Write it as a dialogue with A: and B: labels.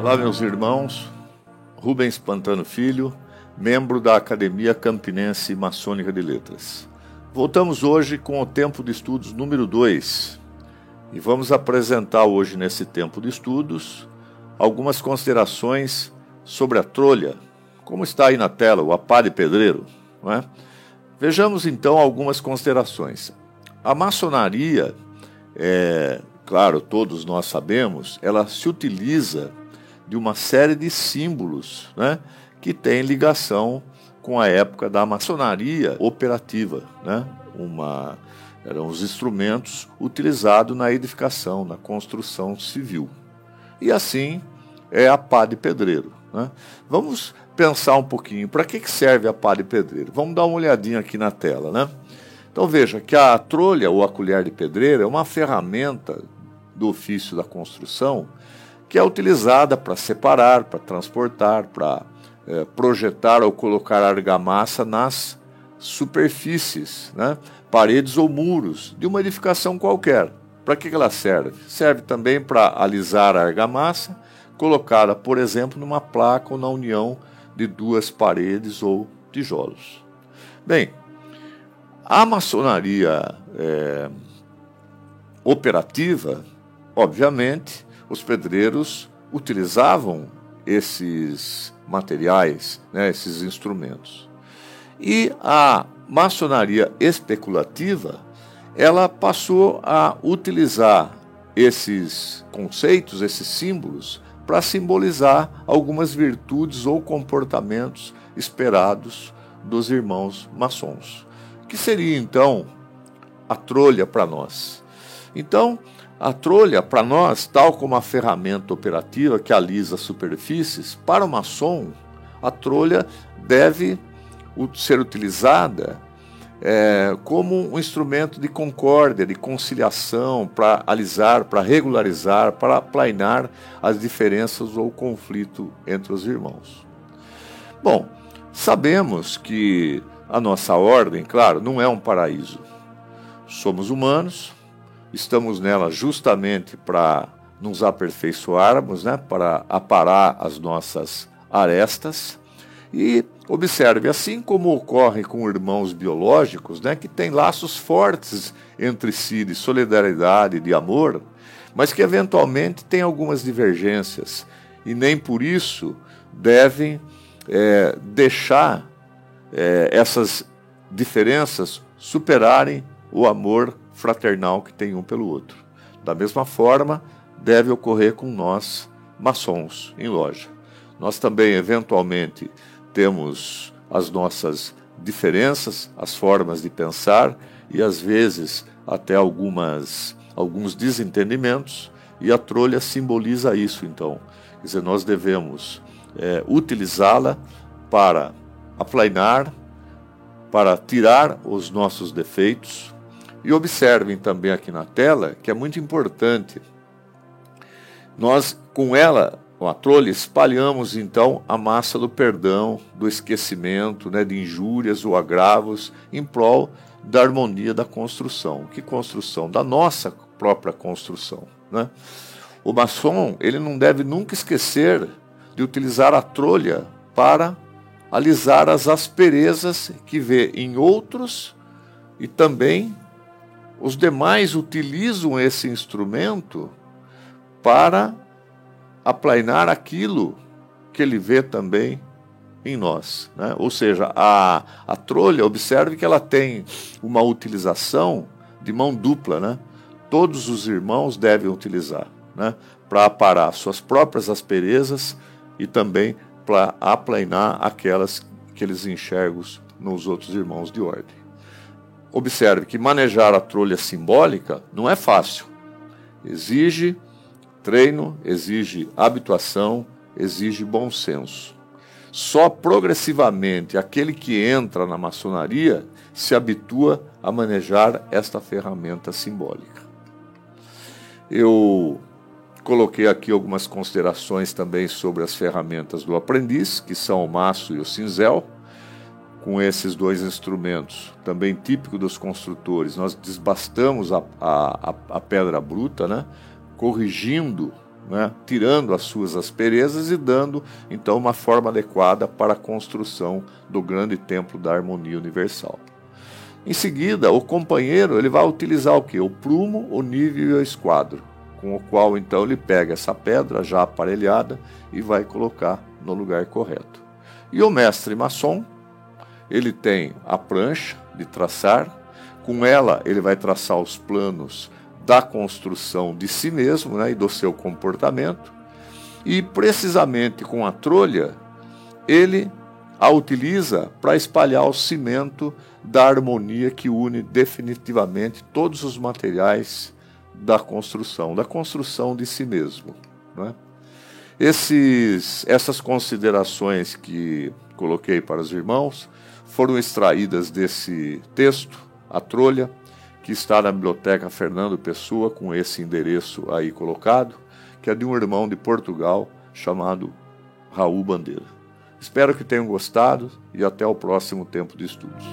A: Olá, meus irmãos, Rubens Pantano Filho, membro da Academia Campinense Maçônica de Letras. Voltamos hoje com o tempo de estudos número 2 e vamos apresentar hoje nesse tempo de estudos algumas considerações sobre a trolha, como está aí na tela, o apá de pedreiro, não é? Vejamos então algumas considerações. A maçonaria, claro, todos nós sabemos, ela se utiliza de uma série de símbolos, né, que tem ligação com a época da maçonaria operativa, né? Eram os instrumentos utilizados na edificação, na construção civil. E assim é a pá de pedreiro, né? Vamos pensar um pouquinho, para que serve a pá de pedreiro? Vamos dar uma olhadinha aqui na tela, né? Então veja que a trolha ou a colher de pedreiro é uma ferramenta do ofício da construção que é utilizada para separar, para transportar, para projetar ou colocar argamassa nas superfícies, né? Paredes ou muros de uma edificação qualquer. Para que ela serve? Serve também para alisar a argamassa, colocada, por exemplo, numa placa ou na união de duas paredes ou tijolos. Bem, a maçonaria operativa, obviamente, os pedreiros utilizavam esses materiais, né, esses instrumentos. E a maçonaria especulativa, ela passou a utilizar esses conceitos, esses símbolos, para simbolizar algumas virtudes ou comportamentos esperados dos irmãos maçons. Que seria, então, a trolha para nós? Então, a trolha, para nós, tal como a ferramenta operativa que alisa superfícies, para o maçom, a trolha deve ser utilizada como um instrumento de concórdia, de conciliação, para alisar, para regularizar, para aplainar as diferenças ou conflito entre os irmãos. Bom, sabemos que a nossa ordem, claro, não é um paraíso. Somos humanos, estamos nela justamente para nos aperfeiçoarmos, né, para aparar as nossas arestas. E observe, assim como ocorre com irmãos biológicos, né, que têm laços fortes entre si de solidariedade, de amor, mas que eventualmente têm algumas divergências e nem por isso devem deixar essas diferenças superarem o amor fraternal que tem um pelo outro. Da mesma forma, deve ocorrer com nós, maçons, em loja. Nós também, eventualmente, temos as nossas diferenças, as formas de pensar e, às vezes, até alguns desentendimentos, e a trolha simboliza isso, então. Quer dizer, nós devemos utilizá-la para aplainar, para tirar os nossos defeitos. E observem também aqui na tela, que é muito importante, nós com ela, com a trolha, espalhamos então a massa do perdão, do esquecimento, né, de injúrias ou agravos, em prol da harmonia da construção. Que construção? Da nossa própria construção, né? O maçom, ele não deve nunca esquecer de utilizar a trolha para alisar as asperezas que vê em outros e também os demais utilizam esse instrumento para aplainar aquilo que ele vê também em nós, né? Ou seja, a trolha, observe que ela tem uma utilização de mão dupla, né? Todos os irmãos devem utilizar, né, para aparar suas próprias asperezas e também para aplainar aquelas que eles enxergam nos outros irmãos de ordem. Observe que manejar a trolha simbólica não é fácil. Exige treino, exige habituação, exige bom senso. Só progressivamente aquele que entra na maçonaria se habitua a manejar esta ferramenta simbólica. Eu coloquei aqui algumas considerações também sobre as ferramentas do aprendiz, que são o maço e o cinzel. Com esses dois instrumentos, também típico dos construtores, nós desbastamos a pedra bruta, né, corrigindo né, tirando as suas asperezas e dando então uma forma adequada para a construção do grande templo da harmonia universal. Em seguida, o companheiro ele vai utilizar o quê? O prumo, o nível e o esquadro, com o qual então ele pega essa pedra já aparelhada e vai colocar no lugar correto. E o mestre maçom, ele tem a prancha de traçar, com ela ele vai traçar os planos da construção de si mesmo, né, e do seu comportamento, e precisamente com a trolha, ele a utiliza para espalhar o cimento da harmonia que une definitivamente todos os materiais da construção de si mesmo, né? Essas considerações que coloquei para os irmãos foram extraídas desse texto, A Trolha, que está na Biblioteca Fernando Pessoa, com esse endereço aí colocado, que é de um irmão de Portugal chamado Raul Bandeira. Espero que tenham gostado e até o próximo tempo de estudos.